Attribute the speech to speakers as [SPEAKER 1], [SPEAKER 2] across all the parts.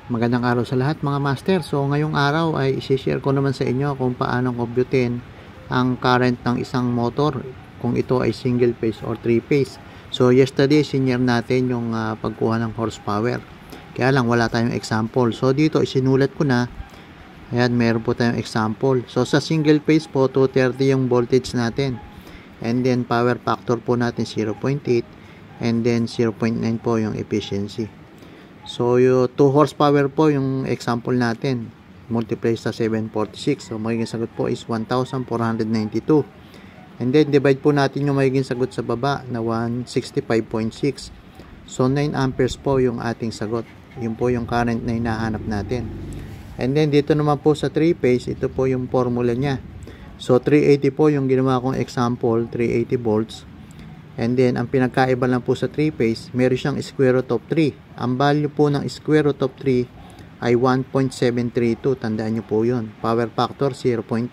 [SPEAKER 1] Magandang araw sa lahat mga master. So ngayong araw ay i-share ko naman sa inyo kung paano computein ang current ng isang motor kung ito ay single phase or 3 phase. So yesterday sinare natin yung pagkuha ng horsepower. Kaya lang wala tayong example. So dito isinulat ko na. Ayan, meron po tayong example. So sa single phase po 230 yung voltage natin. And then power factor po natin 0.8 and then 0.9 po yung efficiency. So, yung 2 horsepower po yung example natin. Multiply sa 746. So, magiging sagot po is 1,492. And then, divide po natin yung magiging sagot sa baba na 165.6. So, 9 amperes po yung ating sagot. Yun po yung current na hinahanap natin. And then, dito naman po sa 3 phase, ito po yung formula niya. So, 380 po yung ginawa kong example, 380 volts. And then, ang pinagkaiba lang po sa 3 phase, meron siyang square root of 3. Ang value po ng square root of 3 ay 1.732. Tandaan nyo po yun. Power factor 0.8.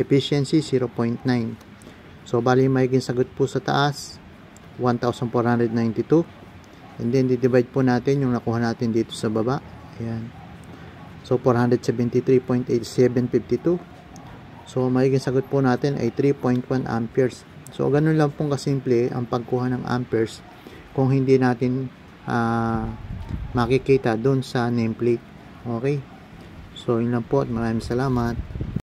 [SPEAKER 1] Efficiency 0.9. So, bali magiging sagot po sa taas, 1,492. And then, divide po natin yung nakuha natin dito sa baba. Ayan. So, 473.8752. So, magiging sagot po natin ay 3.1 amperes. So, ganun lang pong kasimple ang pagkuha ng amperes kung hindi natin makikita doon sa nameplate. Okay? So, yun lang po at maraming salamat.